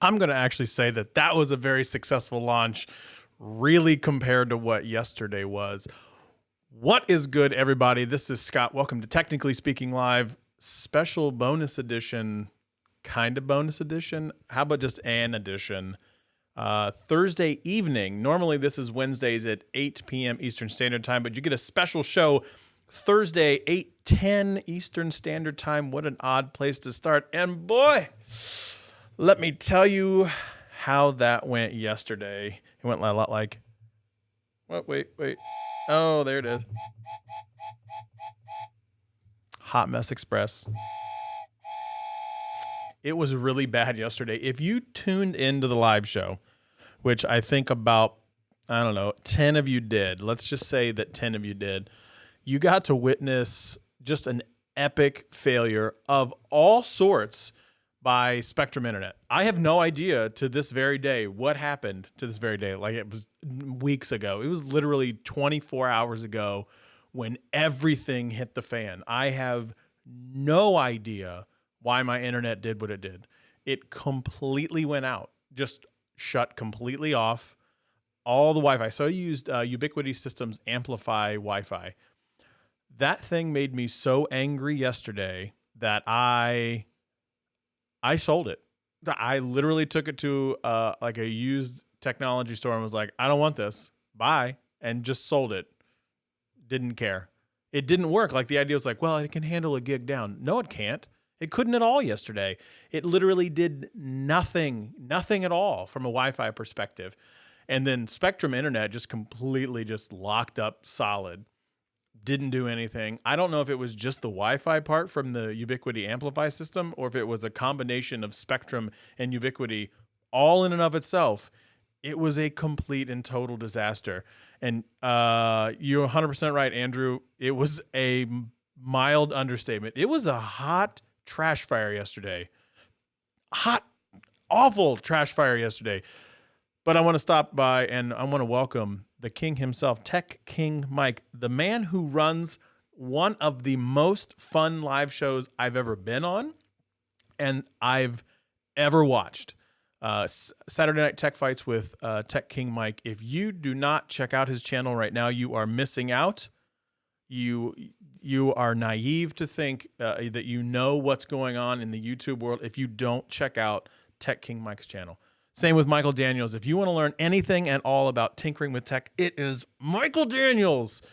I'm going to actually say that was a very successful launch, really compared to what yesterday was. What is good, everybody? This is Scott. Welcome to Technically Speaking Live, special bonus edition, kind of bonus edition. How about just an edition? Thursday evening. Normally this is Wednesdays at 8 p.m. Eastern Standard Time, but you get a special show Thursday, 8:10 Eastern Standard Time. What an odd place to start. And boy, let me tell you how that went yesterday. It went a lot like, what? Wait. Oh, there it is. Hot Mess Express. It was really bad yesterday. If you tuned into the live show, which I think about, 10 of you did. Let's just say that 10 of you did. You got to witness just an epic failure of all sorts by Spectrum Internet. I have no idea to this very day what happened to this very day. Like, it was weeks ago. It was literally 24 hours ago when everything hit the fan. I have no idea why my internet did what it did. It completely went out, just shut completely off all the Wi-Fi. So I used Ubiquiti Systems Amplify Wi-Fi. That thing made me so angry yesterday that I sold it. I literally took it to like a used technology store and was like, I don't want this. Bye. And just sold it. Didn't care. It didn't work. Like, the idea was like, well, it can handle a gig down. No, it can't. It couldn't at all yesterday. It literally did nothing at all from a Wi-Fi perspective. And then Spectrum Internet just completely just locked up solid. Didn't do anything. I don't know if it was just the Wi-Fi part from the Ubiquiti Amplify system or if it was a combination of Spectrum and Ubiquiti all in and of itself. It was a complete and total disaster. And you're 100% right, Andrew. It was a mild understatement. It was a hot trash fire yesterday. Hot, awful trash fire yesterday. But I want to stop by and I want to welcome the king himself, Tech King Mike, the man who runs one of the most fun live shows I've ever been on and I've ever watched. Saturday Night Tech Fights with Tech King Mike. If you do not check out his channel right now, you are missing out. You are naive to think that you know what's going on in the YouTube world if you don't check out Tech King Mike's channel. Same with Michael Daniels. If you want to learn anything at all about tinkering with tech, it is Michael Daniels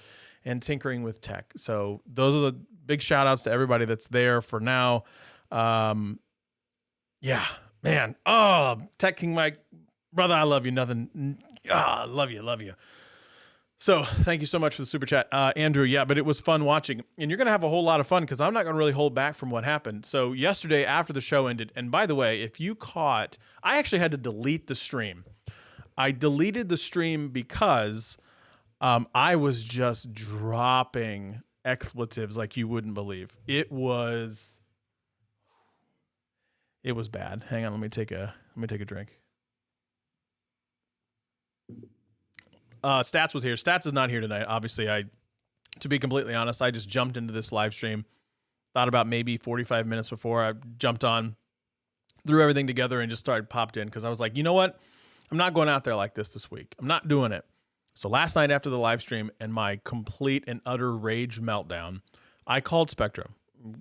and Tinkering with Tech. So those are the big shout outs to everybody that's there for now. Yeah, man. Oh, Tech King Mike, brother, I love you. Love you. So thank you so much for the super chat, Andrew. Yeah, but it was fun watching, and you're going to have a whole lot of fun because I'm not going to really hold back from what happened. So yesterday after the show ended, and by the way, if you caught, I actually had to delete the stream. I deleted the stream because I was just dropping expletives like you wouldn't believe. It was bad. Hang on, let me take a drink. Stats was here. Stats is not here tonight. Obviously, to be completely honest, I just jumped into this live stream. Thought about maybe 45 minutes before I jumped on, threw everything together and just popped in because I was like, you know what? I'm not going out there like this week. I'm not doing it. So last night after the live stream and my complete and utter rage meltdown, I called Spectrum,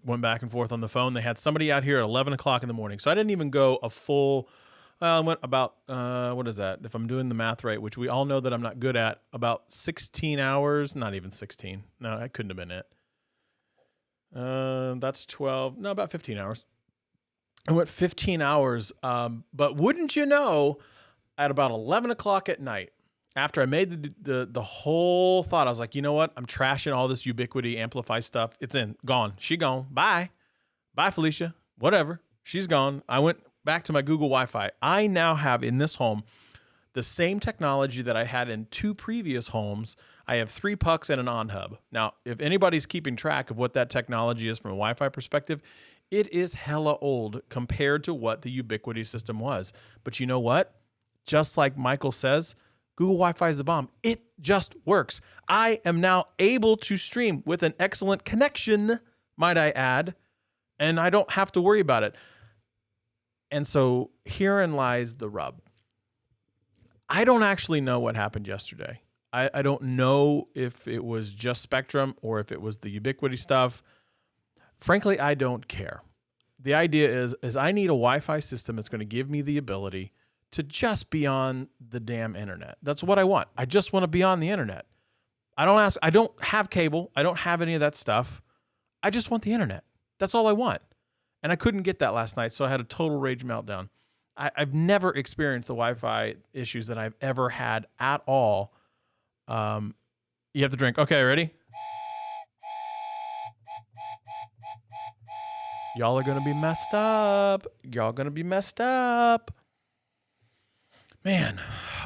went back and forth on the phone. They had somebody out here at 11 o'clock in the morning. So I didn't even go a full... I went about, what is that? If I'm doing the math right, which we all know that I'm not good at, about 16 hours, not even 16. No, that couldn't have been it. That's 12. No, about 15 hours. I went 15 hours. But wouldn't you know, at about 11 o'clock at night, after I made the whole thought, I was like, you know what? I'm trashing all this Ubiquiti Amplify stuff. It's gone. She gone. Bye. Bye, Felicia. Whatever. She's gone. I went back to my Google Wi-Fi. I now have in this home the same technology that I had in 2 previous homes. I have 3 pucks and an on-hub. Now, if anybody's keeping track of what that technology is from a Wi-Fi perspective, it is hella old compared to what the Ubiquiti system was. But you know what? Just like Michael says, Google Wi-Fi is the bomb. It just works. I am now able to stream with an excellent connection, might I add, and I don't have to worry about it. And so herein lies the rub. I don't actually know what happened yesterday. I don't know if it was just Spectrum or if it was the Ubiquity stuff. Frankly, I don't care. The idea is I need a Wi-Fi system that's going to give me the ability to just be on the damn internet. That's what I want. I just want to be on the internet. I don't have cable. I don't have any of that stuff. I just want the internet. That's all I want. And I couldn't get that last night, so I had a total rage meltdown. I've never experienced the Wi-Fi issues that I've ever had at all. You have to drink. Okay, ready? Y'all are going to be messed up. Y'all going to be messed up. Man,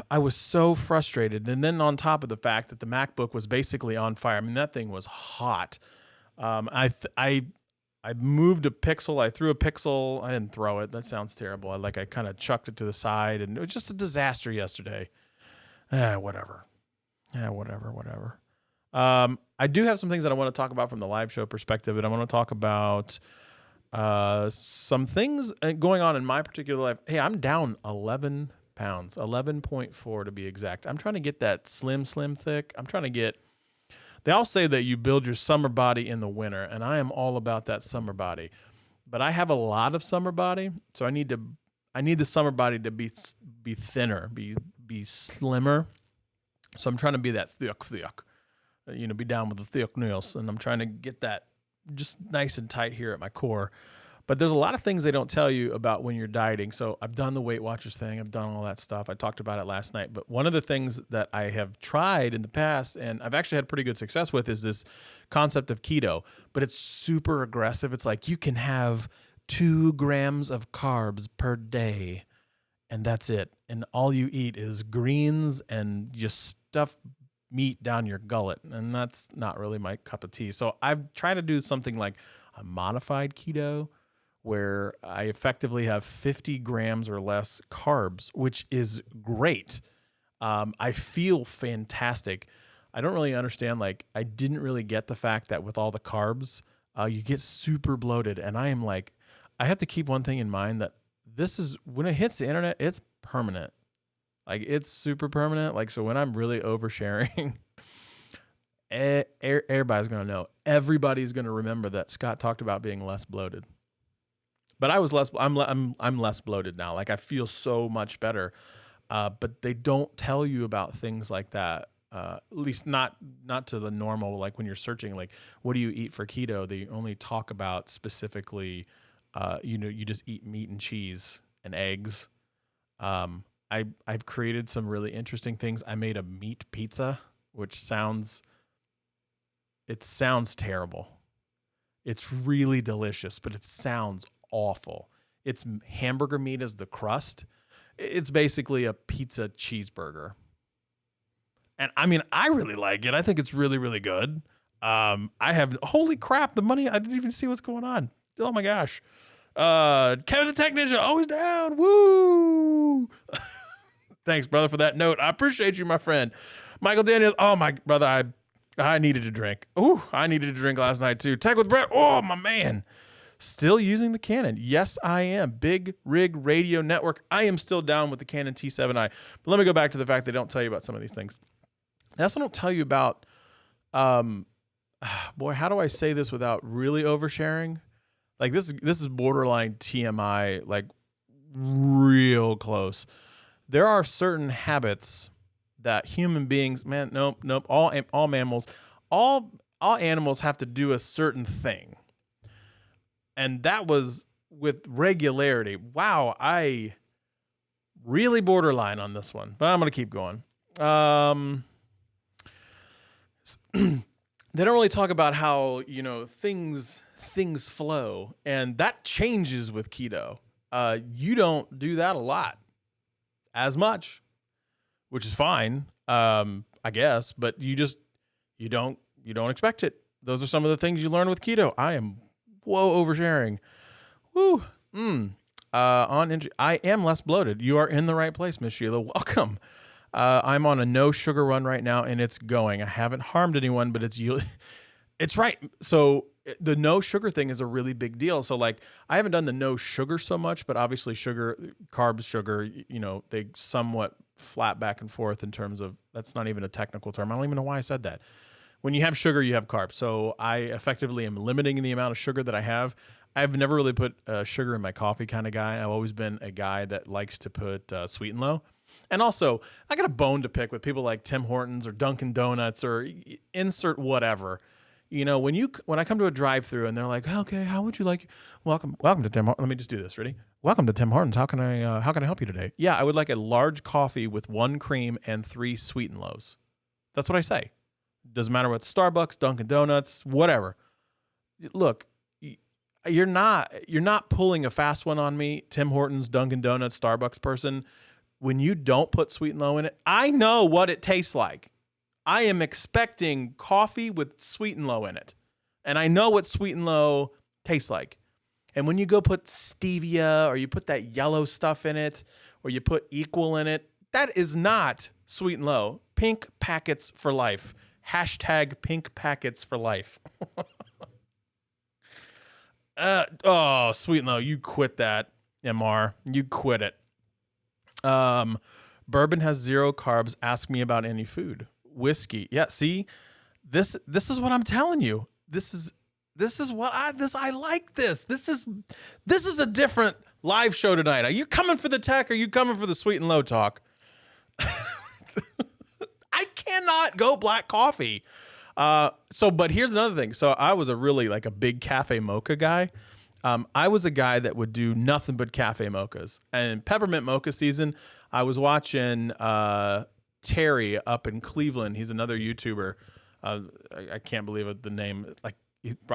I was so frustrated. And then on top of the fact that the MacBook was basically on fire. I mean, that thing was hot. I moved a pixel. I threw a pixel. I didn't throw it. That sounds terrible. I kind of chucked it to the side, and it was just a disaster yesterday. Whatever. I do have some things that I want to talk about from the live show perspective, and I want to talk about some things going on in my particular life. Hey, I'm down 11 pounds, 11.4 to be exact. I'm trying to get that slim thick. They all say that you build your summer body in the winter, and I am all about that summer body. But I have a lot of summer body, so I need the summer body to be thinner, be slimmer. So I'm trying to be that thick, be down with the thickness, and I'm trying to get that just nice and tight here at my core. But there's a lot of things they don't tell you about when you're dieting. So I've done the Weight Watchers thing. I've done all that stuff. I talked about it last night. But one of the things that I have tried in the past, and I've actually had pretty good success with, is this concept of keto. But it's super aggressive. It's like you can have 2 grams of carbs per day, and that's it. And all you eat is greens and just stuff meat down your gullet. And that's not really my cup of tea. So I've tried to do something like a modified keto, where I effectively have 50 grams or less carbs, which is great. I feel fantastic. I don't really understand, I didn't really get the fact that with all the carbs, you get super bloated. And I have to keep one thing in mind, that this is, when it hits the internet, it's permanent. It's super permanent. So when I'm really oversharing, everybody's going to know. Everybody's going to remember that Scott talked about being less bloated. But I'm less bloated now. I feel so much better. But they don't tell you about things like that. At least not to the normal, when you're searching, what do you eat for keto? They only talk about specifically, you just eat meat and cheese and eggs. I've created some really interesting things. I made a meat pizza, which sounds terrible. It's really delicious, but it sounds awful. It's hamburger meat as the crust. It's basically a pizza cheeseburger. And I really like it. I think it's really, really good. Holy crap, the money, I didn't even see what's going on. Oh my gosh. Kevin the Tech Ninja, always down. Woo! Thanks, brother, for that note. I appreciate you, my friend. Michael Daniels, oh my brother, I needed a drink. Ooh, I needed a drink last night too. Tech with Brett, oh my man. Still using the Canon. Yes, I am. Big Rig Radio Network. I am still down with the Canon T7i. But let me go back to the fact they don't tell you about some of these things. They also don't tell you about, boy, how do I say this without really oversharing? This is borderline TMI, real close. There are certain habits that human beings, nope, all mammals, all animals have to do a certain thing. And that was with regularity. Wow, I really borderline on this one, but I'm going to keep going. They don't really talk about how, things flow, and that changes with keto. You don't do that a lot, as much, which is fine, I guess, but you don't expect it. Those are some of the things you learn with keto. I am oversharing. Woo. I am less bloated. You are in the right place, Miss Sheila. Welcome. I'm on a no sugar run right now, and it's going. I haven't harmed anyone, but it's right. So the no sugar thing is a really big deal. So like I haven't done the no sugar so much, but obviously carbs, sugar, they somewhat flat back and forth in terms of, that's not even a technical term. I don't even know why I said that. When you have sugar, you have carbs. So I effectively am limiting the amount of sugar that I have. I've never really put sugar in my coffee kind of guy. I've always been a guy that likes to put sweet and low. And also, I got a bone to pick with people like Tim Hortons or Dunkin' Donuts or insert whatever. When I come to a drive-through and they're like, okay, how would you like? Welcome to Tim Hortons. Let me just do this. Ready? Welcome to Tim Hortons. How can I help you today? Yeah, I would like a large coffee with 1 cream and 3 sweet and lows. That's what I say. Doesn't matter what Starbucks, Dunkin' Donuts, whatever. Look, you're not pulling a fast one on me, Tim Hortons, Dunkin' Donuts, Starbucks person. When you don't put sweet and low in it, I know what it tastes like. I am expecting coffee with sweet and low in it. And I know what sweet and low tastes like. And when you go put stevia or you put that yellow stuff in it or you put equal in it, that is not sweet and low. Pink packets for life. Hashtag pink packets for life. Sweet and low. You quit that, MR. You quit it. Bourbon has 0 carbs. Ask me about any food. Whiskey. Yeah, see, this is what I'm telling you. This is what I like this. This is a different live show tonight. Are you coming for the tech or are you coming for the sweet and low talk? I cannot go black coffee. But here's another thing. So I was a big cafe mocha guy. I was a guy that would do nothing but cafe mochas. And Peppermint Mocha season, I was watching Terry up in Cleveland. He's another YouTuber. I can't believe it, the name.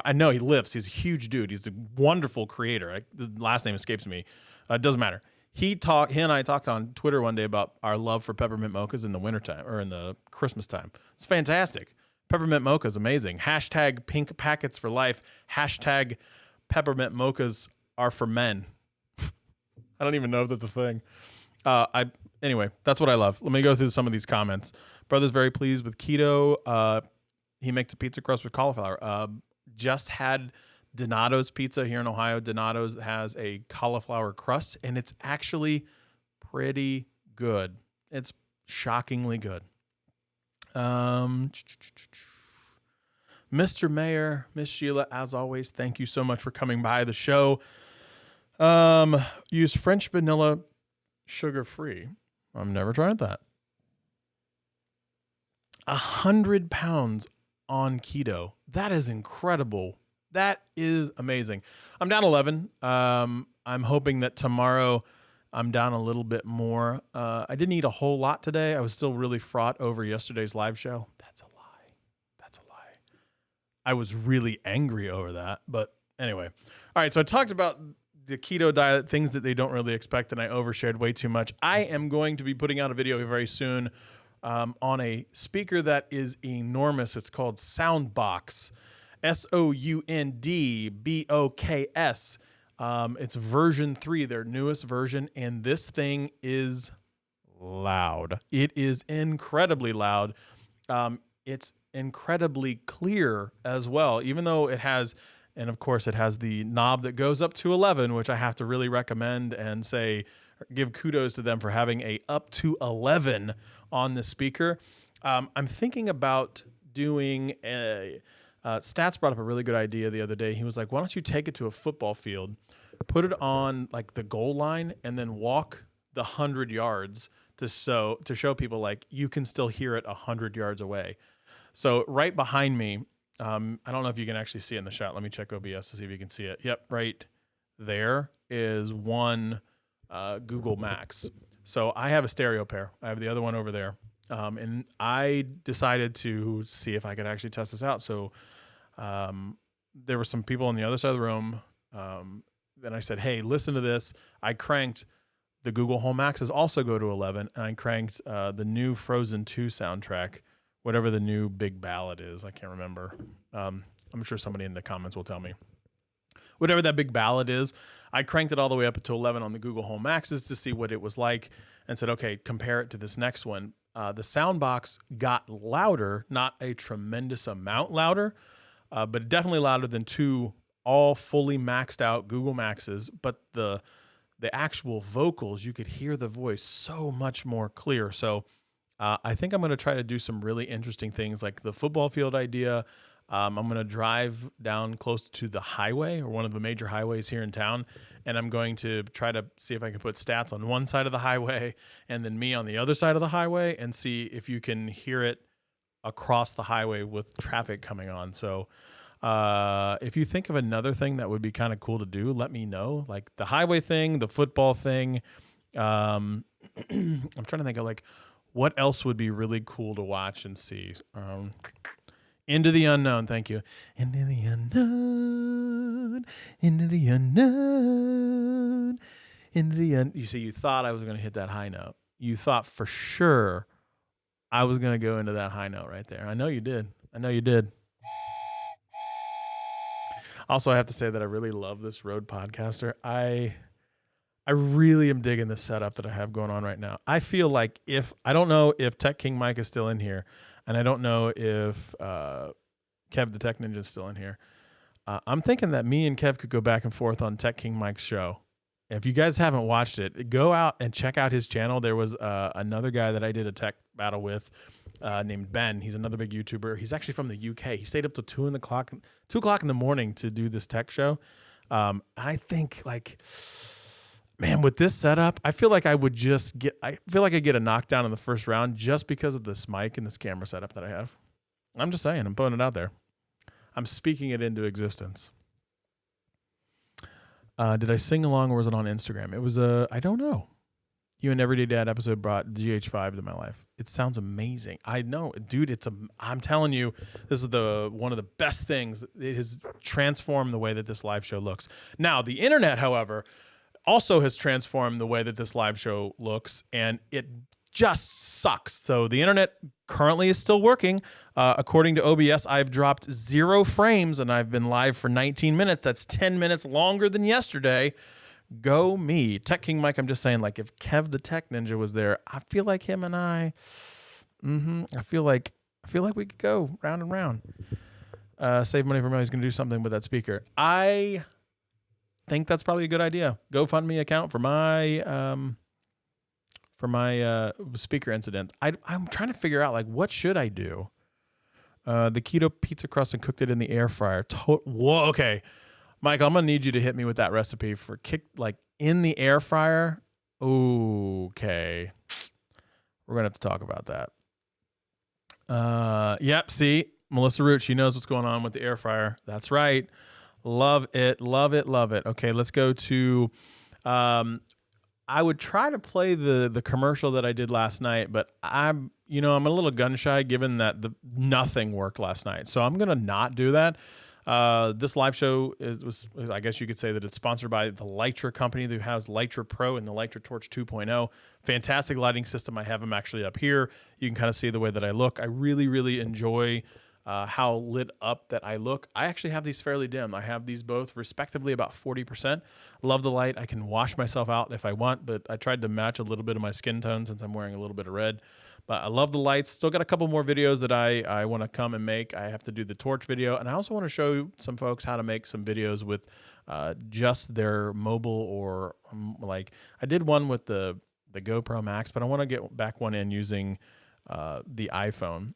I know he lifts. He's a huge dude. He's a wonderful creator. The last name escapes me. It doesn't matter. He and I talked on Twitter one day about our love for peppermint mochas in the wintertime or in the Christmas time. It's fantastic. Peppermint mocha is amazing. Hashtag pink packets for life. Hashtag peppermint mochas are for men. I don't even know if that's a thing. Anyway, that's what I love. Let me go through some of these comments. Brother's very pleased with keto. He makes a pizza crust with cauliflower. Just had Donato's pizza here in Ohio. Donato's has a cauliflower crust, and it's actually pretty good. It's shockingly good. Mr. Mayor, Miss Sheila, as always, thank you so much for coming by the show. Use French vanilla sugar-free. I've never tried that. 100 pounds on keto. That is incredible. That is amazing. I'm down 11. I'm hoping that tomorrow I'm down a little bit more. I didn't eat a whole lot today. I was still really fraught over yesterday's live show. That's a lie. I was really angry over that. But anyway. All right. So I talked about the keto diet, things that they don't really expect, and I overshared way too much. I am going to be putting out a video very soon on a speaker that is enormous. It's called Soundbox. Soundboks. It's version 3, their newest version, and this thing is loud. It is incredibly loud. It's incredibly clear as well, even though it has, and of course it has the knob that goes up to 11, which I have to really recommend and give kudos to them for having a up to 11 on the speaker. I'm thinking about doing Stats brought up a really good idea the other day. He was like, why don't you take it to a football field, put it on like the goal line, and then walk the 100 yards to show people like you can still hear it 100 yards away. So right behind me, I don't know if you can actually see it in the shot. Let me check OBS to see if you can see it. Yep, right there is one Google Max. So I have a stereo pair. I have the other one over there. And I decided to see if I could actually test this out. So there were some people on the other side of the room. Then I said, hey, listen to this. I cranked the Google Home Maxes also go to 11. And I cranked the new Frozen 2 soundtrack, whatever the new big ballad is. I can't remember. I'm sure somebody in the comments will tell me. Whatever that big ballad is, I cranked it all the way up to 11 on the Google Home Maxes to see what it was like and said, okay, compare it to this next one. The Soundbox got louder, not a tremendous amount louder, but definitely louder than two all fully maxed out Google Maxes. But the actual vocals, you could hear the voice so much more clear. So I think I'm going to try to do some really interesting things like the football field idea. I'm going to drive down close to the highway or one of the major highways here in town, and I'm going to try to see if I can put stats on one side of the highway and then me on the other side of the highway and see if you can hear it across the highway with traffic coming on. So if you think of another thing that would be kind of cool to do, let me know. Like the highway thing, the football thing. I'm trying to think of like what else would be really cool to watch and see. Into the unknown. Thank you. Into the unknown. Into the unknown. Into the You see, you thought I was going to hit that high note. You thought for sure I was going to go into that high note right there. I know you did. I know you did. Also, I have to say that I really love this Rode Podcaster. I really am digging the setup that I have going on right now. I feel like I don't know if Tech King Mike is still in here, and I don't know if Kev the Tech Ninja is still in here. I'm thinking that me and Kev could go back and forth on Tech King Mike's show. If you guys haven't watched it, go out and check out his channel. There was another guy that I did a tech battle with named Ben. He's another big YouTuber. He's actually from the UK. He stayed up till 2 o'clock in the morning to do this tech show. I think like, man, with this setup, I feel like I get a knockdown in the first round just because of this mic and this camera setup that I have. I'm just saying, I'm putting it out there. I'm speaking it into existence. Did I sing along or was it on Instagram? It was I don't know. You and Everyday Dad episode brought GH5 to my life. It sounds amazing. I know, dude. I'm telling you, this is one of the best things. It has transformed the way that this live show looks. Now, the internet, however, also has transformed the way that this live show looks, and it just sucks. So the internet currently is still working. According to OBS, I've dropped 0 frames, and I've been live for 19 minutes. That's 10 minutes longer than yesterday. Go me. Tech King Mike, I'm just saying, like, if Kev the Tech Ninja was there, I feel like him and I feel like we could go round and round. Save money for money. He's going to do something with that speaker. I think that's probably a good idea. GoFundMe account for my speaker incident. I'm trying to figure out, like, what should I do? The keto pizza crust and cooked it in the air fryer. Whoa, okay. Mike, I'm going to need you to hit me with that recipe for in the air fryer. Okay. We're going to have to talk about that. Yep, see, Melissa Root, she knows what's going on with the air fryer. That's right. Love it, love it, love it. Okay, let's go to I would try to play the commercial that I did last night, but I'm a little gun shy given that nothing worked last night. So I'm going to not do that. This live show I guess you could say that it's sponsored by the Lytra company who has Lytra Pro and the Lytra Torch 2.0. Fantastic lighting system. I have them actually up here. You can kind of see the way that I look. I really, really enjoy how lit up that I look. I actually have these fairly dim. I have these both respectively about 40%. Love the light. I can wash myself out if I want, but I tried to match a little bit of my skin tone since I'm wearing a little bit of red. But I love the lights. Still got a couple more videos that I want to come and make. I have to do the torch video. And I also want to show some folks how to make some videos with just their mobile or like I did one with the GoPro Max, but I want to get back one in using the iPhone.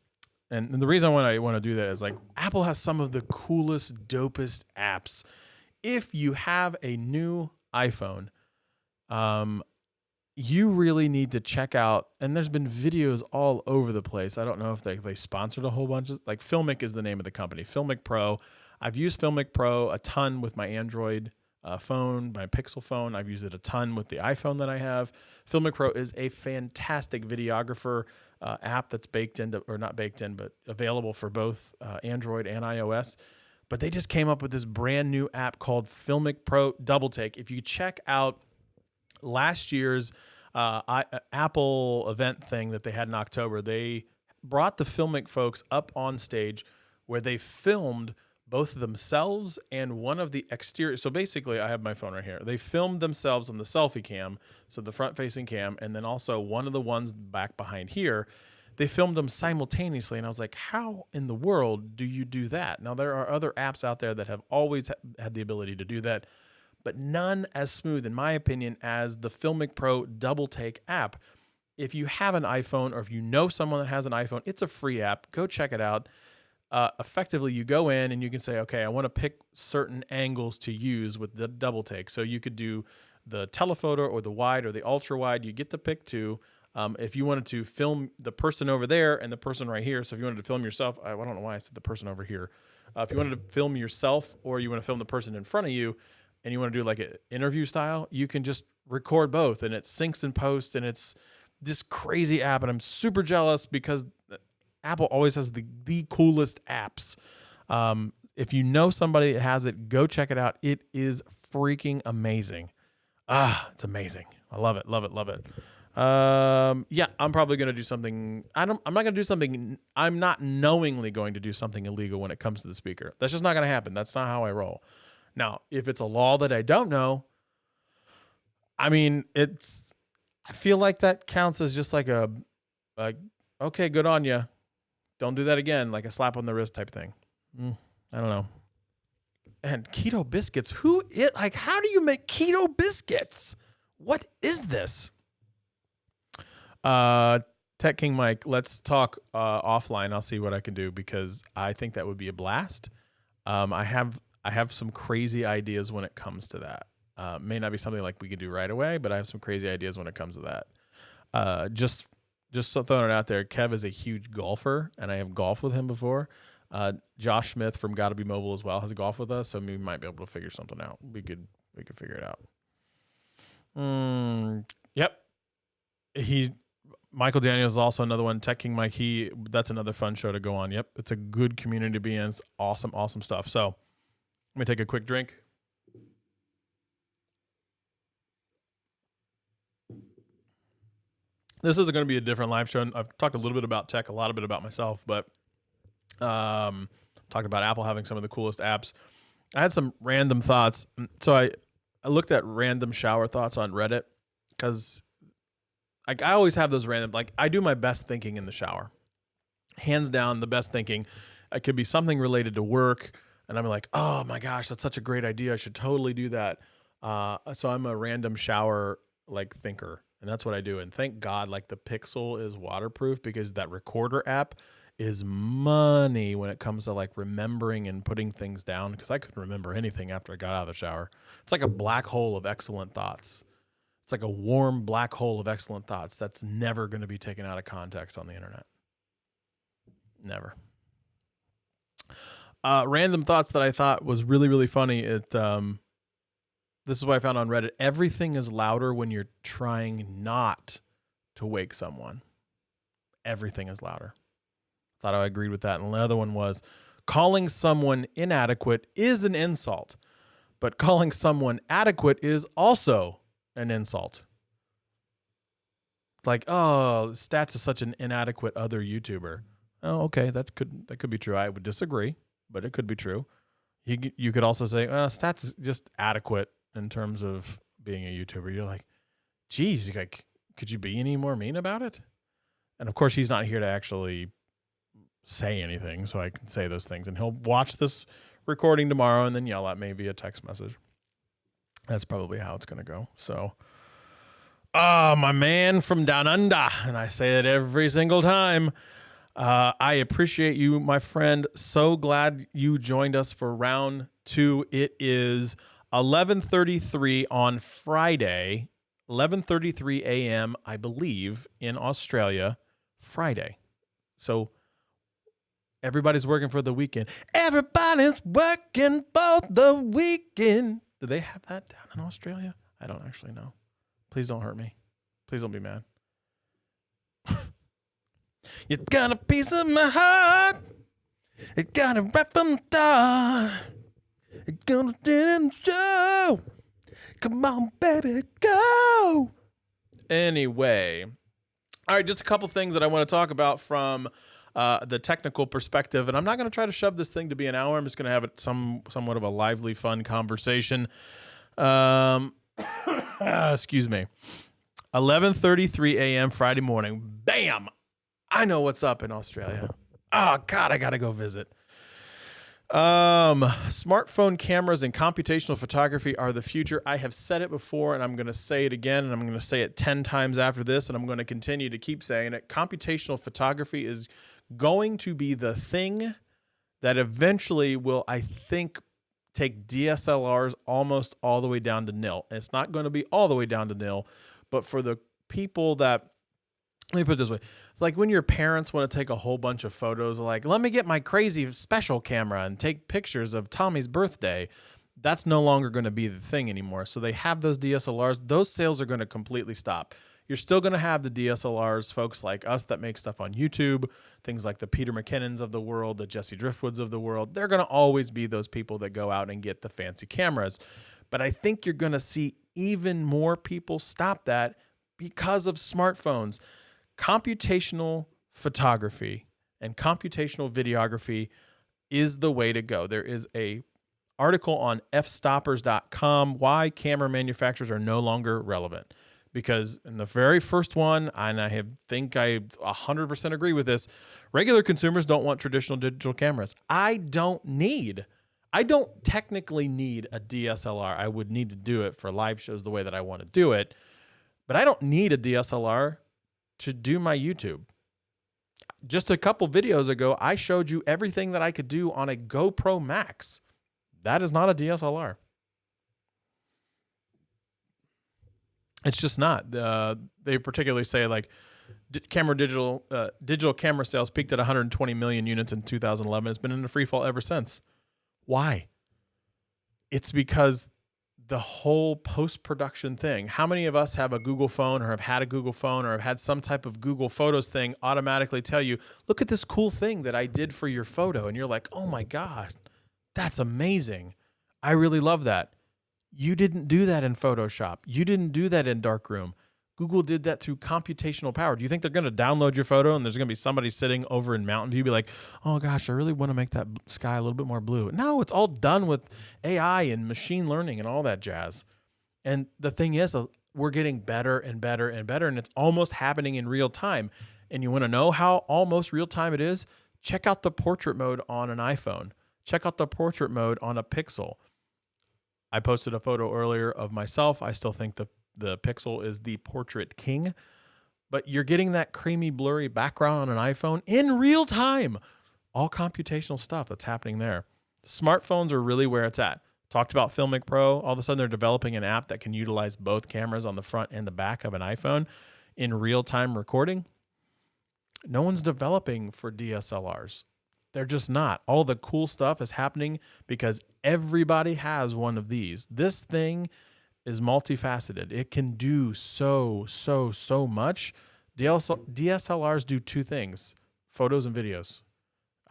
And the reason I want to do that is like Apple has some of the coolest, dopest apps. If you have a new iPhone, you really need to check out, and there's been videos all over the place. I don't know if they sponsored a whole bunch of, like Filmic is the name of the company, Filmic Pro. I've used Filmic Pro a ton with my Android phone, my Pixel phone. I've used it a ton with the iPhone that I have. Filmic Pro is a fantastic videographer app that's but available for both Android and iOS. But they just came up with this brand new app called Filmic Pro Double Take. If you check out last year's Apple event thing that they had in October, they brought the Filmic folks up on stage where they filmed both themselves and one of the exterior. So basically, I have my phone right here. They filmed themselves on the selfie cam, so the front-facing cam, and then also one of the ones back behind here. they filmed them simultaneously. And I was like, how in the world do you do that? Now, there are other apps out there that have always had the ability to do that, but none as smooth, in my opinion, as the Filmic Pro Double Take app. If you have an iPhone or if you know someone that has an iPhone, it's a free app. Go check it out. Effectively, you go in and you can say, okay, I want to pick certain angles to use with the double take. So you could do the telephoto or the wide or the ultra wide. You get to pick two. If you wanted to film the person over there and the person right here, so if you wanted to film yourself, I don't know why I said the person over here. If you wanted to film yourself or you want to film the person in front of you and you want to do like an interview style, you can just record both and it syncs in post, and it's this crazy app. And I'm super jealous because Apple always has the coolest apps. If you know somebody that has it, go check it out. It is freaking amazing. It's amazing. I love it, love it, love it. Yeah, I'm probably going to do something. I'm not going to do something. I'm not knowingly going to do something illegal when it comes to the speaker. That's just not going to happen. That's not how I roll. Now, if it's a law that I don't know, I mean, I feel like that counts as just like okay, good on you. Don't do that again. Like a slap on the wrist type thing. I don't know. And keto biscuits, how do you make keto biscuits? What is this? Tech King Mike, let's talk offline. I'll see what I can do because I think that would be a blast. I have some crazy ideas when it comes to that. May not be something like we could do right away, but I have some crazy ideas when it comes to that. Just throwing it out there. Kev is a huge golfer, and I have golfed with him before. Josh Smith from Gotta Be Mobile as well has golfed with us, so we might be able to figure something out. We could figure it out. Yep. Michael Daniels is also another one. Tech King Mike, that's another fun show to go on. Yep. It's a good community to be in. It's awesome, awesome stuff. So let me take a quick drink. This is going to be a different live show. I've talked a little bit about tech, a lot of bit about myself, but talked about Apple having some of the coolest apps. I had some random thoughts. So I looked at random shower thoughts on Reddit because I always have those random, I do my best thinking in the shower. Hands down, the best thinking. It could be something related to work, and I'm like, oh my gosh, that's such a great idea. I should totally do that. So I'm a random shower thinker, and that's what I do. And thank God, the Pixel is waterproof because that recorder app is money when it comes to remembering and putting things down, because I couldn't remember anything after I got out of the shower. It's like a black hole of excellent thoughts. It's like a warm black hole of excellent thoughts that's never going to be taken out of context on the internet. Never. Random thoughts that I thought was really, really funny. This is what I found on Reddit. Everything is louder when you're trying not to wake someone. Everything is louder. Thought I agreed with that. And the other one was, calling someone inadequate is an insult, but calling someone adequate is also an insult. It's like, oh, Stats is such an inadequate other YouTuber. Oh, okay, that could be true. I would disagree, but it could be true. You could also say, Stats is just adequate in terms of being a YouTuber. You're like, geez, could you be any more mean about it? And of course, he's not here to actually say anything, so I can say those things. And he'll watch this recording tomorrow and then yell at me via text message. That's probably how it's going to go. So, my man from down under, and I say it every single time. I appreciate you, my friend. So glad you joined us for round 2. It is 11:33 on Friday, 11:33 a.m., I believe, in Australia, Friday. So everybody's working for the weekend. Everybody's working for the weekend. Do they have that down in Australia? I don't actually know. Please don't hurt me. Please don't be mad. You got a piece of my heart. It got it right from the start. It gonna do it in the show. Come on, baby, go. Anyway. All right, just a couple things that I want to talk about from the technical perspective, and I'm not going to try to shove this thing to be an hour. I'm just going to have it somewhat of a lively, fun conversation. Excuse me. 11:33 a.m. Friday morning. Bam! I know what's up in Australia. Oh, God, I got to go visit. Smartphone cameras and computational photography are the future. I have said it before, and I'm going to say it again, and I'm going to say it 10 times after this, and I'm going to continue to keep saying it. Computational photography is going to be the thing that eventually will, I think, take DSLRs almost all the way down to nil. And it's not going to be all the way down to nil, but for the people that, let me put it this way. It's like when your parents want to take a whole bunch of photos, like, let me get my crazy special camera and take pictures of Tommy's birthday. That's no longer going to be the thing anymore. So they have those DSLRs. Those sales are going to completely stop. You're still going to have the DSLRs, folks like us that make stuff on YouTube, things like the Peter McKinnons of the world, the Jesse Driftwoods of the world. They're going to always be those people that go out and get the fancy cameras. But I think you're going to see even more people stop that because of smartphones. Computational photography and computational videography is the way to go. There is a article on fstoppers.com why camera manufacturers are no longer relevant. Because in the very first one, and I think I 100% agree with this, regular consumers don't want traditional digital cameras. I don't technically need a DSLR. I would need to do it for live shows the way that I want to do it. But I don't need a DSLR to do my YouTube. Just a couple videos ago, I showed you everything that I could do on a GoPro Max. That is not a DSLR. It's just not. They particularly say like digital camera sales peaked at 120 million units in 2011. It's been in a free fall ever since. Why? It's because the whole post-production thing. How many of us have a Google phone or have had a Google phone or have had some type of Google Photos thing automatically tell you, look at this cool thing that I did for your photo. And you're like, oh my God, that's amazing. I really love that. You didn't do that in Photoshop. You didn't do that in Darkroom. Google did that through computational power. Do you think they're going to download your photo and there's going to be somebody sitting over in Mountain View be like, oh gosh, I really want to make that sky a little bit more blue? No, it's all done with AI and machine learning and all that jazz. And the thing is, we're getting better and better and better, and it's almost happening in real time. And you want to know how almost real time it is? Check out the portrait mode on an iPhone. Check out the portrait mode on a Pixel. I posted a photo earlier of myself. I still think the Pixel is the portrait king, but you're getting that creamy, blurry background on an iPhone in real time. All computational stuff that's happening there. Smartphones are really where it's at. Talked about Filmic Pro. All of a sudden, they're developing an app that can utilize both cameras on the front and the back of an iPhone in real-time recording. No one's developing for DSLRs. They're just not. All the cool stuff is happening because everybody has one of these. This thing is multifaceted. It can do so much. DSLRs do two things, photos and videos.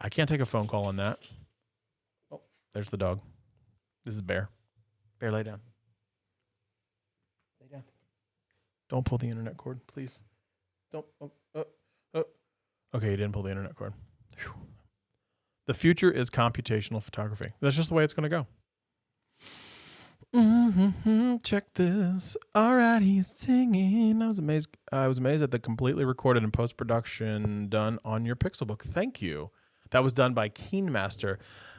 I can't take a phone call on that. Oh, there's the dog. This is Bear. Bear, lay down. Lay down. Don't pull the internet cord, please. Don't. Okay, you didn't pull the internet cord. Whew. The future is computational photography. That's just the way it's going to go. Check this. All right, he's singing. I was amazed at the completely recorded and post-production done on your Pixelbook. Thank you. That was done by Keenmaster.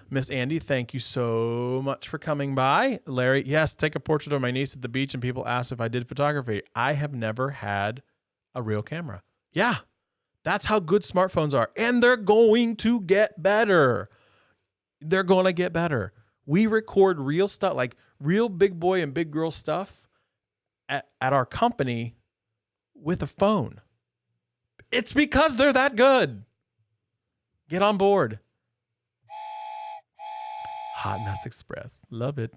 Miss Andy, thank you so much for coming by. Larry, yes, take a portrait of my niece at the beach and people ask if I did photography. I have never had a real camera. Yeah. That's how good smartphones are. And they're going to get better. They're going to get better. We record real stuff, like real big boy and big girl stuff at our company with a phone. It's because they're that good. Get on board. Hot Mess Express. Love it.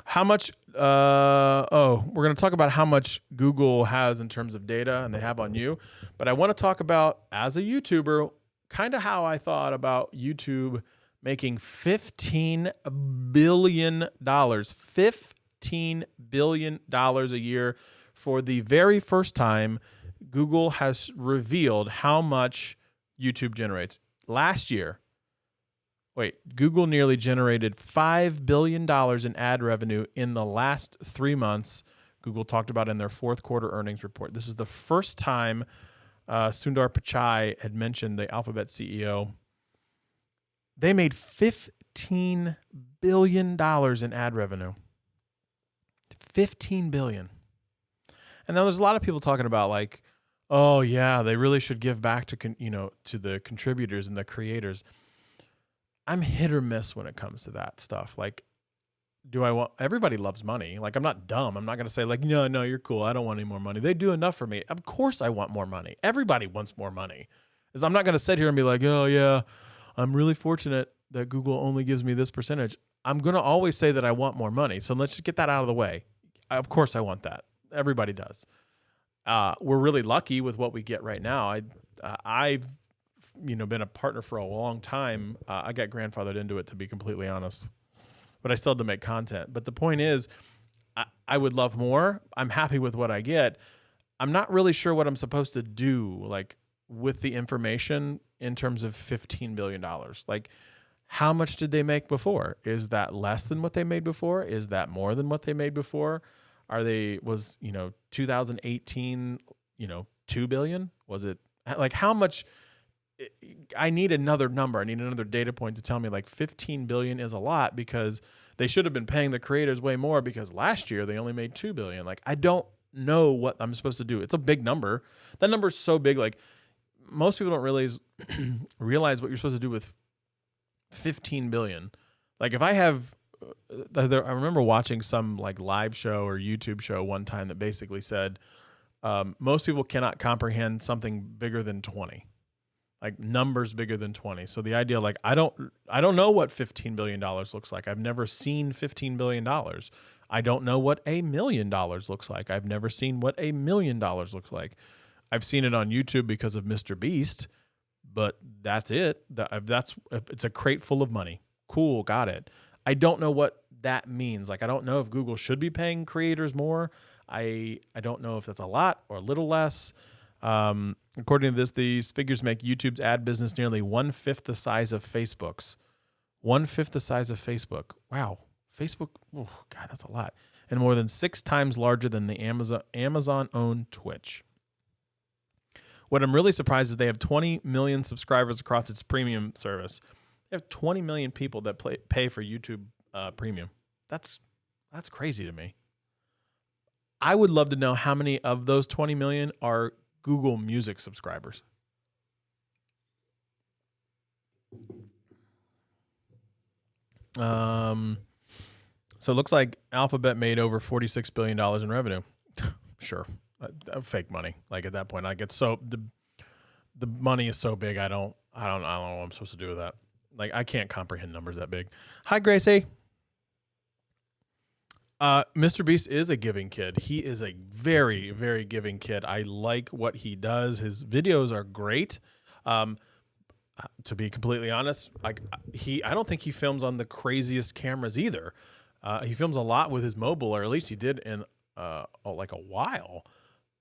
How much, we're going to talk about how much Google has in terms of data and they have on you. But I want to talk about, as a YouTuber, kind of how I thought about YouTube making $15 billion. $15 billion a year for the very first time. Google has revealed how much YouTube generates. Last year, Google nearly generated $5 billion in ad revenue in the last 3 months. Google talked about in their fourth quarter earnings report. This is the first time Sundar Pichai had mentioned, the Alphabet CEO, they made $15 billion in ad revenue. $15 billion. And now there's a lot of people talking about like, oh yeah, they really should give back to to the contributors and the creators. I'm hit or miss when it comes to that stuff. Like, everybody loves money. Like, I'm not dumb. I'm not going to say like, no, you're cool. I don't want any more money. They do enough for me. Of course I want more money. Everybody wants more money. I'm not going to sit here and be like, oh yeah, I'm really fortunate that Google only gives me this percentage. I'm going to always say that I want more money. So let's just get that out of the way. Of course I want that. Everybody does. We're really lucky with what we get right now. I've been a partner for a long time. I got grandfathered into it, to be completely honest, but I still had to make content. But the point is, I would love more. I'm happy with what I get. I'm not really sure what I'm supposed to do, like, with the information in terms of $15 billion. Like, how much did they make before? Is that less than what they made before? Is that more than what they made before? Was 2018, 2 billion? Was it like, how much? I need another number. I need another data point to tell me like 15 billion is a lot, because they should have been paying the creators way more, because last year they only made 2 billion. Like, I don't know what I'm supposed to do. It's a big number. That number is so big. Like, most people don't realize what you're supposed to do with 15 billion. Like, if I have, I remember watching some like live show or YouTube show one time that basically said, most people cannot comprehend something bigger than 20, like numbers bigger than 20. So the idea, like, I don't know what $15 billion looks like. I've never seen $15 billion. I don't know what $1 million looks like. I've never seen what $1 million looks like. I've seen it on YouTube because of Mr. Beast, but that's it. It's a crate full of money. Cool, got it. I don't know what that means. Like, I don't know if Google should be paying creators more. I don't know if that's a lot or a little less. According to this, these figures make YouTube's ad business nearly 1/5 the size of Facebook's. 1/5 the size of Facebook. Wow. Facebook, oh God, that's a lot. And more than 6 times larger than the Amazon-owned Twitch. What I'm really surprised is they have 20 million subscribers across its premium service. They have 20 million people that pay for YouTube Premium. That's crazy to me. I would love to know how many of those 20 million are Google Music subscribers. So it looks like Alphabet made over $46 billion in revenue. Sure. Fake money. Like, at that point, like, it's so, the money is so big. I don't know what I'm supposed to do with that. Like, I can't comprehend numbers that big. Hi, Gracie. Mr. Beast is a giving kid. He is a very, very giving kid. I like what he does. His videos are great. To be completely honest, like, I don't think he films on the craziest cameras either. He films a lot with his mobile, or at least he did in like a while.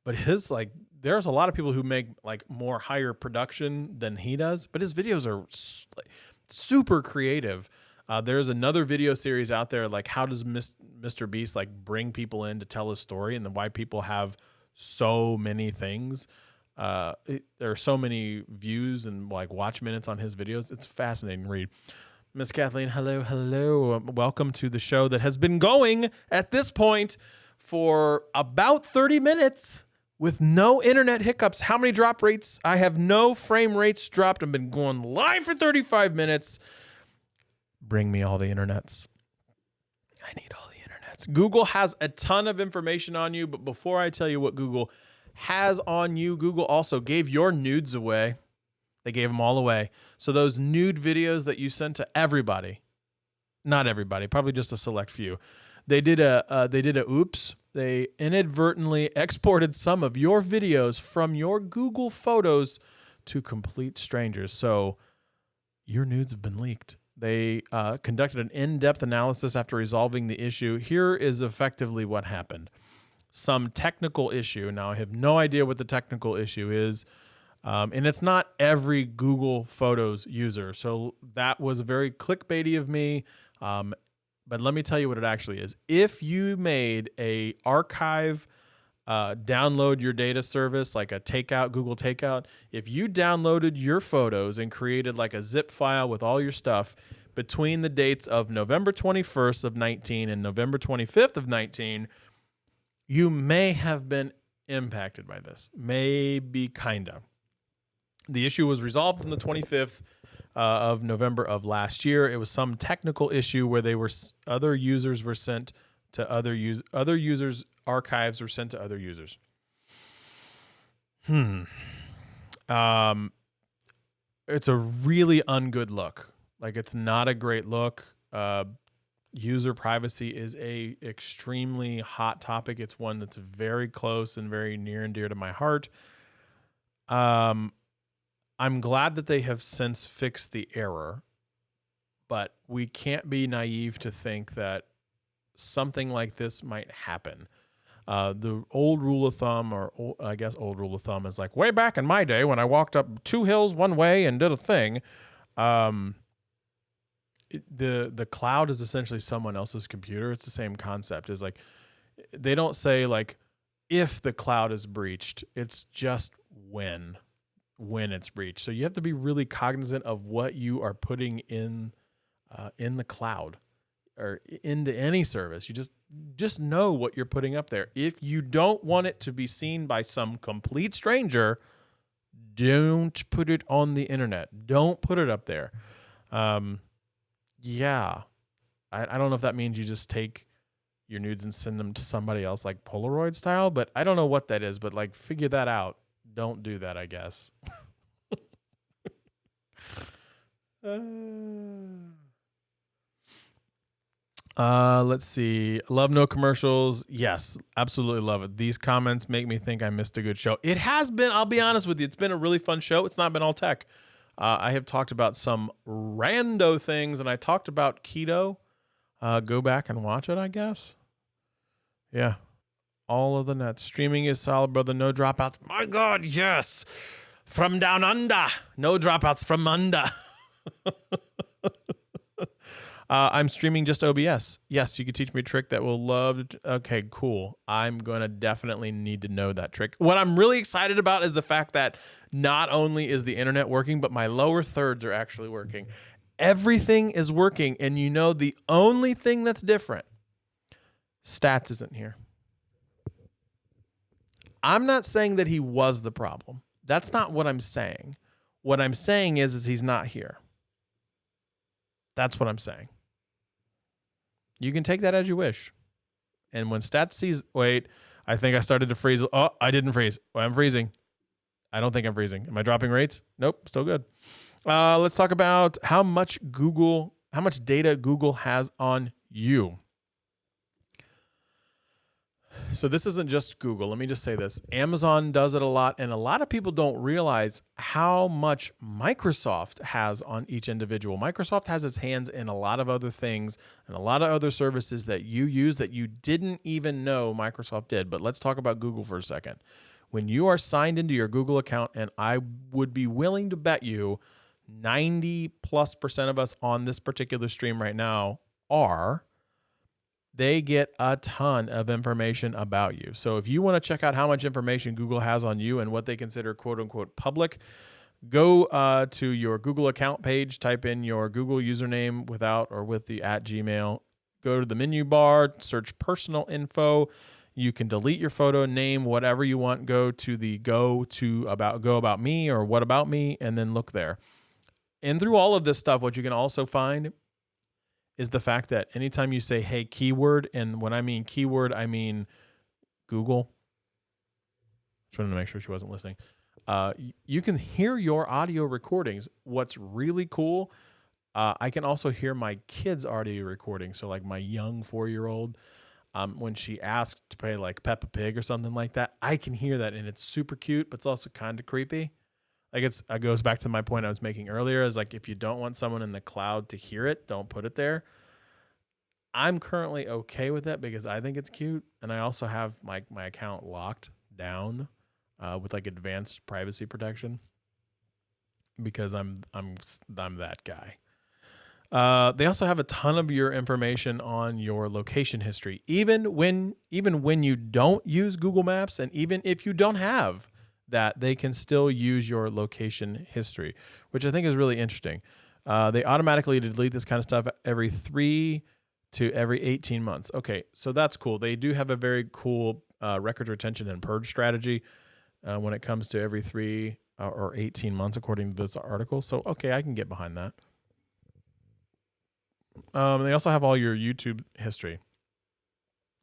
But there's a lot of people who make like more higher production than he does, but his videos are super creative. There's another video series out there, like, how does Mr. Beast like bring people in to tell his story, and then why people have so many things. There are so many views and like watch minutes on his videos. It's fascinating to read. Miss Kathleen, hello. Welcome to the show that has been going at this point for about 30 minutes with no internet hiccups. How many drop rates? I have no frame rates dropped. I've been going live for 35 minutes. Bring me all the internets. I need all the internets. Google has a ton of information on you, but before I tell you what Google has on you, Google also gave your nudes away. They gave them all away. So those nude videos that you sent to everybody, not everybody, probably just a select few, they did a oops. They inadvertently exported some of your videos from your Google Photos to complete strangers. So your nudes have been leaked. They conducted an in-depth analysis after resolving the issue. Here is effectively what happened. Some technical issue. Now, I have no idea what the technical issue is. And it's not every Google Photos user. So that was very clickbaity of me. But let me tell you what it actually is. If you made a archive download your data service, like a takeout, Google Takeout. If you downloaded your photos and created like a zip file with all your stuff between the dates of November 21st of 19 and November 25th of 19, you may have been impacted by this. Maybe, kind of. The issue was resolved on the 25th of November of last year. It was some technical issue where other users were sent to other users' archives were sent to other users. It's a really ungood look. Like, it's not a great look. User privacy is a extremely hot topic. It's one that's very close and very near and dear to my heart. I'm glad that they have since fixed the error, but we can't be naive to think that something like this might happen. The old rule of thumb, or I guess old rule of thumb, is like way back in my day when I walked up 2 hills one way and did a thing. The cloud is essentially someone else's computer. It's the same concept. Is like, they don't say like if the cloud is breached. It's just when it's breached. So you have to be really cognizant of what you are putting in the cloud or into any service. You just know what you're putting up there. If you don't want it to be seen by some complete stranger, don't put it on the internet. Don't put it up there. Yeah. I don't know if that means you just take your nudes and send them to somebody else like Polaroid style, but I don't know what that is, but like, figure that out. Don't do that, I guess. Let's see. Love no commercials. Yes, absolutely love it. These comments make me think I missed a good show. It has been, I'll be honest with you, it's been a really fun show. It's not been all tech. I have talked about some rando things, and I talked about keto. Go back and watch it, I guess. Yeah. All of the nets. Streaming is solid, brother. No dropouts. My God, yes. From down under. No dropouts from under. I'm streaming just OBS. Yes, you can teach me a trick that will love. Okay, cool. I'm going to definitely need to know that trick. What I'm really excited about is the fact that not only is the internet working, but my lower thirds are actually working. Everything is working, and you know the only thing that's different, Stats isn't here. I'm not saying that he was the problem. That's not what I'm saying. What I'm saying is he's not here. That's what I'm saying. You can take that as you wish. And when Stats sees, wait, I think I started to freeze. Oh, I didn't freeze. Well, I'm freezing. I don't think I'm freezing. Am I dropping rates? Nope, still good. Let's talk about how much data Google has on you. So this isn't just Google. Let me just say this. Amazon does it a lot, and a lot of people don't realize how much Microsoft has on each individual. Microsoft has its hands in a lot of other things and a lot of other services that you use that you didn't even know Microsoft did. But let's talk about Google for a second. When you are signed into your Google account, and I would be willing to bet you 90+% of us on this particular stream right now are, they get a ton of information about you. So if you want to check out how much information Google has on you and what they consider quote unquote public, go to your Google account page, type in your Google username without or with the @Gmail, go to the menu bar, search personal info. You can delete your photo, name, whatever you want. Go to the go about me or what about me, and then look there. And through all of this stuff, what you can also find is the fact that anytime you say, hey, keyword, and when I mean keyword, I mean Google. Trying to make sure she wasn't listening. You can hear your audio recordings. What's really cool, I can also hear my kids' audio recording. So like my young 4-year-old, when she asks to play like Peppa Pig or something like that, I can hear that, and it's super cute, but it's also kind of creepy. Like it goes back to my point I was making earlier, is like, if you don't want someone in the cloud to hear it, don't put it there. I'm currently okay with that because I think it's cute, and I also have my account locked down with like advanced privacy protection because I'm that guy. They also have a ton of your information on your location history, even when you don't use Google Maps, and even if you don't have that, they can still use your location history, which I think is really interesting. They automatically delete this kind of stuff every 3 to every 18 months. Okay, so that's cool. They do have a very cool records retention and purge strategy when it comes to every 3 or 18 months, according to this article. So, okay, I can get behind that. They also have all your YouTube history,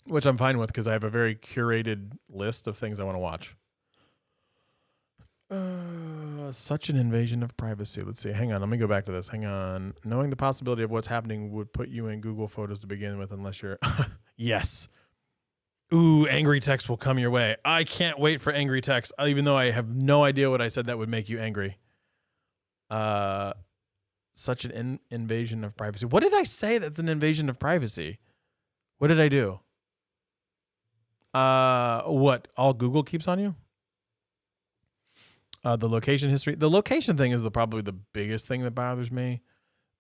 which I'm fine with because I have a very curated list of things I want to watch. Such an invasion of privacy. Let's see. Hang on. Let me go back to this. Hang on. Knowing the possibility of what's happening would put you in Google Photos to begin with, unless you're... Yes. Ooh, angry text will come your way. I can't wait for angry text, even though I have no idea what I said that would make you angry. Such an invasion of privacy. What did I say that's an invasion of privacy? What did I do? What? All Google keeps on you? The location history. The location thing is probably the biggest thing that bothers me.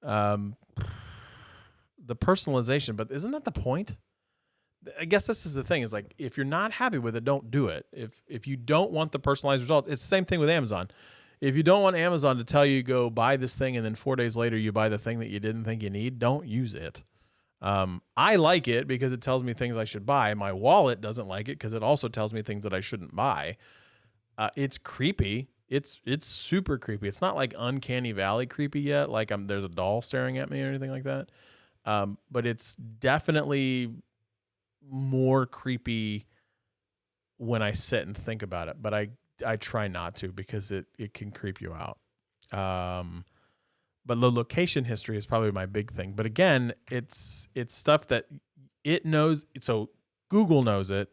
The personalization, but isn't that the point? I guess this is the thing, is like, if you're not happy with it, don't do it. If you don't want the personalized results, it's the same thing with Amazon. If you don't want Amazon to tell you go buy this thing and then 4 days later you buy the thing that you didn't think you need, don't use it. I like it because it tells me things I should buy. My wallet doesn't like it because it also tells me things that I shouldn't buy. It's creepy. It's super creepy. It's not like Uncanny Valley creepy yet, like there's a doll staring at me or anything like that. But it's definitely more creepy when I sit and think about it. But I try not to because it can creep you out. But the location history is probably my big thing. But again, it's stuff that it knows. So Google knows it.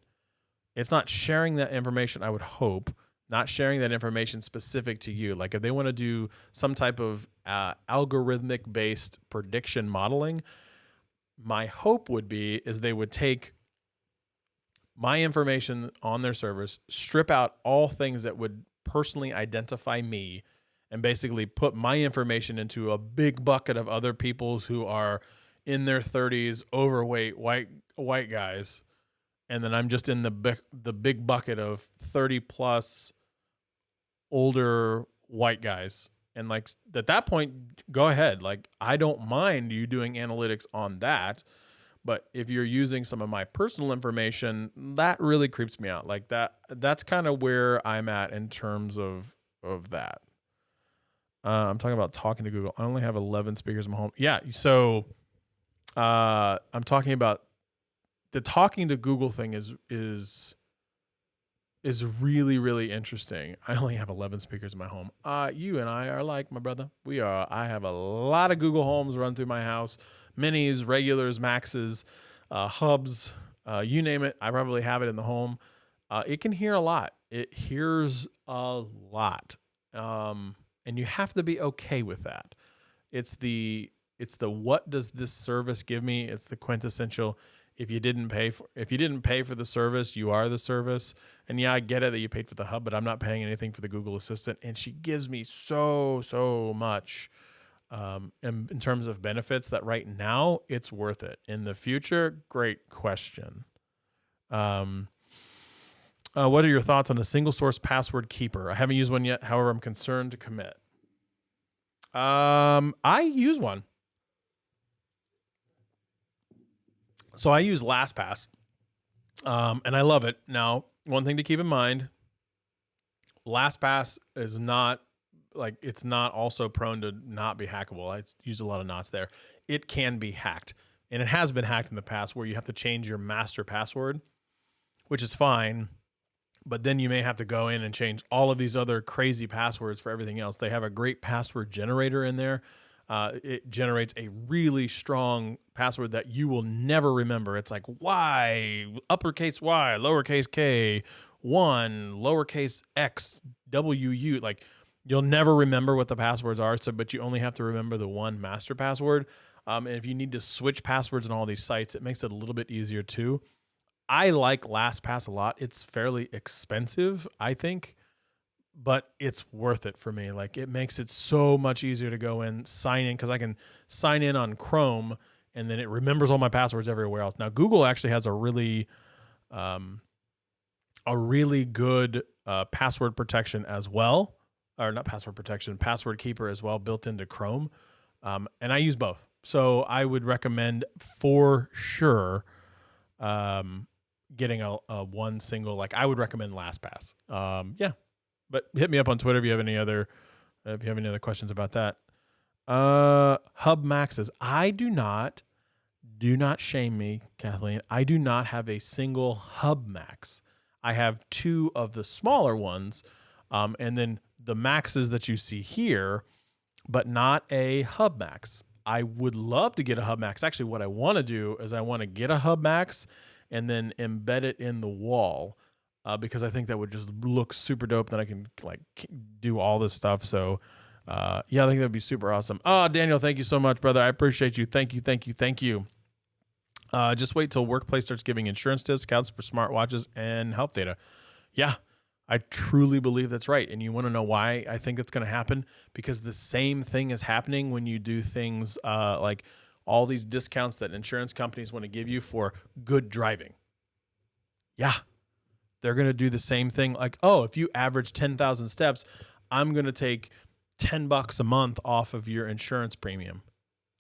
It's not sharing that information, I would hope, not sharing that information specific to you. Like if they want to do some type of algorithmic based prediction modeling, my hope would be is they would take my information on their servers, strip out all things that would personally identify me, and basically put my information into a big bucket of other people's who are in their 30s, overweight, white guys. And then I'm just in the big bucket of 30 plus older white guys. And like at that point, go ahead. Like I don't mind you doing analytics on that. But if you're using some of my personal information, that really creeps me out. Like that's kind of where I'm at in terms of that. I'm talking about talking to Google. I only have 11 speakers in my home. Yeah. So I'm talking about the talking to Google thing is really, really interesting. I only have 11 speakers in my home. You and I are like, my brother. I have a lot of Google Homes run through my house. Minis, regulars, maxes, hubs, you name it. I probably have it in the home. It can hear a lot. It hears a lot. And you have to be okay with that. It's the what does this service give me? It's the quintessential. If you didn't pay for the service, you are the service. And yeah, I get it that you paid for the hub, but I'm not paying anything for the Google Assistant. And she gives me so much in terms of benefits that right now it's worth it. In the future, great question. What are your thoughts on a single source password keeper? I haven't used one yet. However, I'm concerned to commit. I use one. So I use LastPass, and I love it. Now, one thing to keep in mind, LastPass is not it's not also prone to not be hackable. I use a lot of knots there. It can be hacked, and it has been hacked in the past where you have to change your master password, which is fine. But then you may have to go in and change all of these other crazy passwords for everything else. They have a great password generator in there. It generates a really strong password that you will never remember. It's like Y, uppercase Y, lowercase K, 1, lowercase X, WU. Like you'll never remember what the passwords are. But you only have to remember the one master password. And if you need to switch passwords on all these sites, it makes it a little bit easier too. I like LastPass a lot. It's fairly expensive, I think, but it's worth it for me. Like it makes it so much easier to go in, sign in, because I can sign in on Chrome and then it remembers all my passwords everywhere else. Now Google actually has a really good password protection as well, or not password protection, password keeper as well, built into Chrome, and I use both. So I would recommend for sure getting a one single. Like I would recommend LastPass. Yeah. But hit me up on Twitter if you have any other questions about that. Hub maxes. I do not shame me, Kathleen. I do not have a single hub max. I have two of the smaller ones, and then the maxes that you see here, but not a hub max. I would love to get a hub max. Actually, what I want to do is I want to get a hub max and then embed it in the wall. Because I think that would just look super dope. Then I can like do all this stuff. So, yeah, I think that'd be super awesome. Oh, Daniel, thank you so much, brother. I appreciate you. Thank you. Just wait till Workplace starts giving insurance discounts for smartwatches and health data. Yeah, I truly believe that's right. And you want to know why I think it's going to happen? Because the same thing is happening when you do things like all these discounts that insurance companies want to give you for good driving. Yeah. They're going to do the same thing. Like, oh, if you average 10,000 steps, I'm going to take $10 a month off of your insurance premium.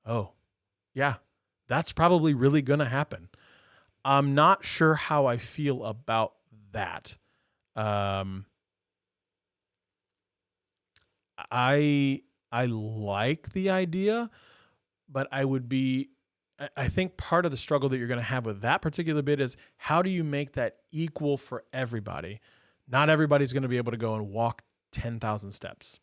Oh, yeah, that's probably really going to happen. I'm not sure how I feel about that. I like the idea, but I think part of the struggle that you're going to have with that particular bit is how do you make that equal for everybody? Not everybody's going to be able to go and walk 10,000 steps.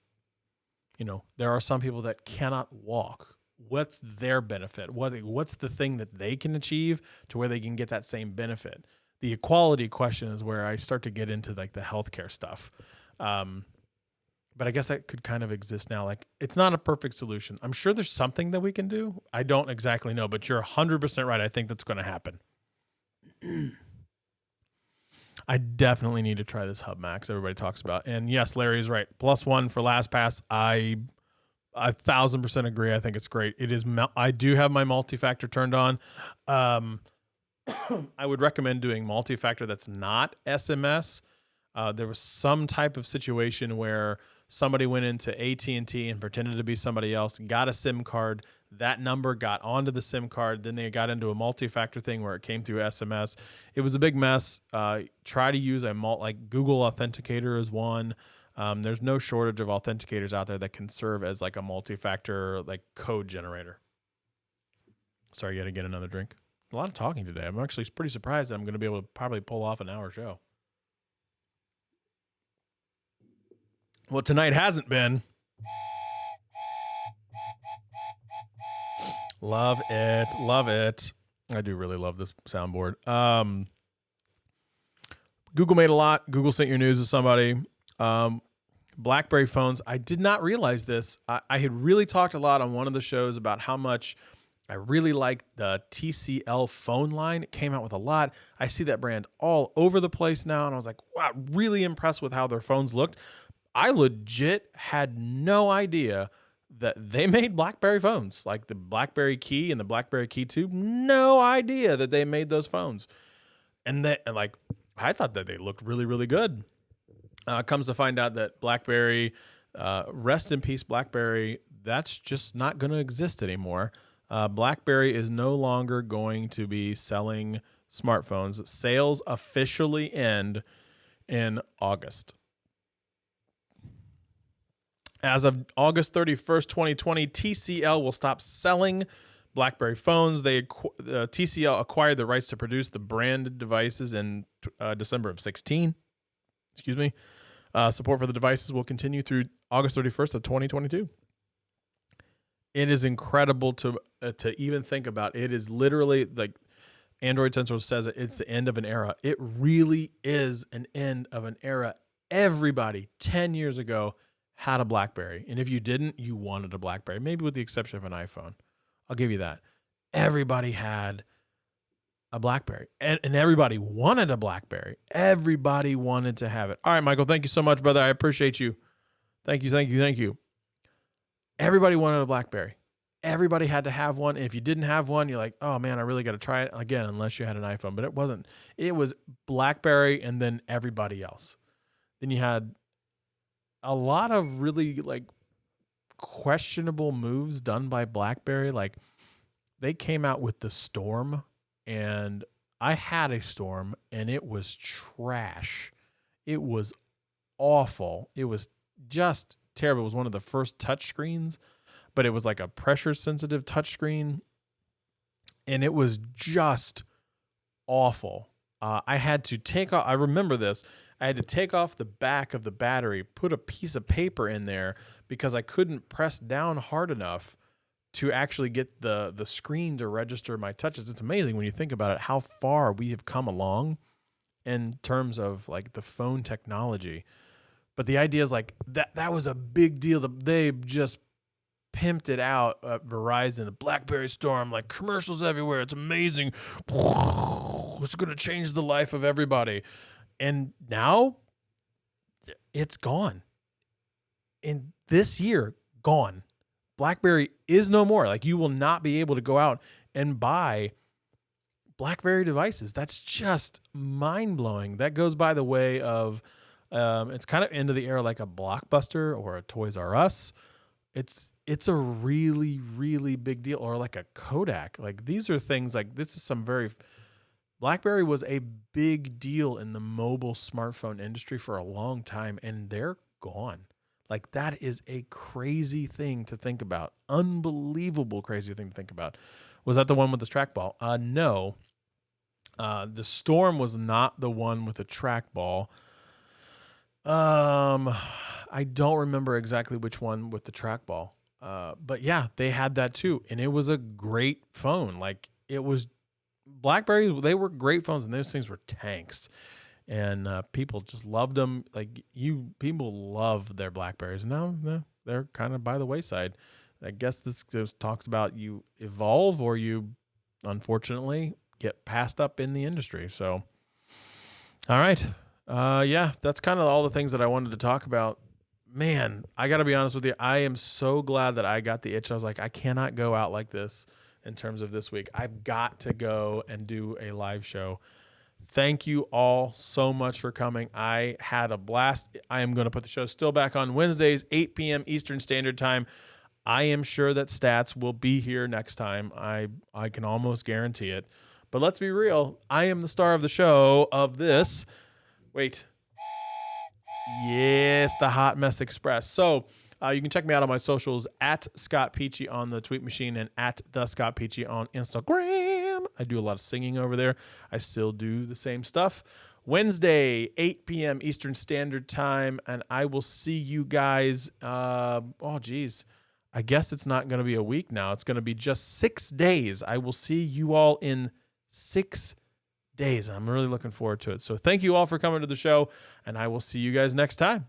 You know, there are some people that cannot walk. What's their benefit? What's the thing that they can achieve to where they can get that same benefit? The equality question is where I start to get into like the healthcare stuff. But I guess that could kind of exist now. Like, it's not a perfect solution. I'm sure there's something that we can do. I don't exactly know, but you're 100% right. I think that's going to happen. I definitely need to try this Hub Max everybody talks about. And yes, Larry is right. +1 for LastPass. I 1,000% agree. I think it's great. It is. I do have my multi-factor turned on. I would recommend doing multi-factor that's not SMS. There was some type of situation where somebody went into AT&T and pretended to be somebody else, got a SIM card, that number got onto the SIM card, then they got into a multi-factor thing where it came through SMS. It was a big mess. Try to use like Google Authenticator is one. There's no shortage of authenticators out there that can serve as like a multi-factor like code generator. Sorry, you got to get another drink. A lot of talking today. I'm actually pretty surprised that I'm going to be able to probably pull off an hour show. Well, tonight hasn't been. Love it. Love it. I do really love this soundboard. Google made a lot. Google sent your news to somebody. Blackberry phones. I did not realize this. I had really talked a lot on one of the shows about how much I really liked the TCL phone line. It came out with a lot. I see that brand all over the place now. And I was like, wow, really impressed with how their phones looked. I legit had no idea that they made BlackBerry phones, like the BlackBerry Key and the BlackBerry Key 2. No idea that they made those phones. And I thought that they looked really, really good. Comes to find out that BlackBerry, rest in peace, BlackBerry, that's just not going to exist anymore. BlackBerry is no longer going to be selling smartphones. Sales officially end in August. As of August 31st, 2020, TCL will stop selling BlackBerry phones. TCL acquired the rights to produce the branded devices in December of 2016. Excuse me. Support for the devices will continue through August 31st of 2022. It is incredible to even think about. It is literally like Android Central says it's the end of an era. It really is an end of an era. Everybody 10 years ago had a BlackBerry. And if you didn't, you wanted a BlackBerry, maybe with the exception of an iPhone. I'll give you that. Everybody had a BlackBerry, and everybody wanted a BlackBerry. Everybody wanted to have it. All right, Michael, thank you so much, brother. I appreciate you. Thank you. Everybody wanted a BlackBerry. Everybody had to have one. And if you didn't have one, you're like, oh man, I really got to try it again, unless you had an iPhone. But it was BlackBerry and then everybody else. Then you had a lot of really like questionable moves done by BlackBerry. Like they came out with the Storm, and I had a Storm and it was trash. It was awful. It was just terrible. It was one of the first touch screens, but it was like a pressure sensitive touch screen, and it was just awful. I had to take off, I remember this, I had to take off the back of the battery, put a piece of paper in there because I couldn't press down hard enough to actually get the screen to register my touches. It's amazing when you think about it, how far we have come along in terms of like the phone technology. But the idea is like that was a big deal. They just pimped it out at Verizon, the BlackBerry Storm, like commercials everywhere. It's amazing. It's going to change the life of everybody. And now it's gone. And this year, gone. BlackBerry is no more. Like you will not be able to go out and buy BlackBerry devices. That's just mind-blowing. That goes by the way of it's kind of into the era like a Blockbuster or a Toys R Us. It's a really, really big deal, or like a Kodak. Like these are things like this is some very BlackBerry was a big deal in the mobile smartphone industry for a long time, and they're gone. Like that is a crazy thing to think about. Unbelievable crazy thing to think about. Was that the one with the trackball? No. The Storm was not the one with the trackball. I don't remember exactly which one with the trackball. But yeah, they had that too. And it was a great phone. Like it was BlackBerry. They were great phones, and those things were tanks, and people just loved them. Like people love their BlackBerries. No, they're kind of by the wayside. I guess this talks about you evolve or you unfortunately get passed up in the industry. So, all right. Yeah, that's kind of all the things that I wanted to talk about. Man, I got to be honest with you. I am so glad that I got the itch. I was like, I cannot go out like this in terms of this week. I've got to go and do a live show. Thank you all so much for coming. I had a blast. I am going to put the show still back on Wednesdays, 8 p.m. Eastern Standard Time. I am sure that Stats will be here next time. I can almost guarantee it. But let's be real. I am the star of the show of this. Wait. Yes, the Hot Mess Express. So you can check me out on my socials at Scott Peachy on the tweet machine and at the Scott Peachy on Instagram. I do a lot of singing over there. I still do the same stuff. Wednesday, 8 p.m. Eastern Standard Time, and I will see you guys. I guess it's not going to be a week now. It's going to be just 6 days. I will see you all in 6 days. I'm really looking forward to it. So thank you all for coming to the show, and I will see you guys next time.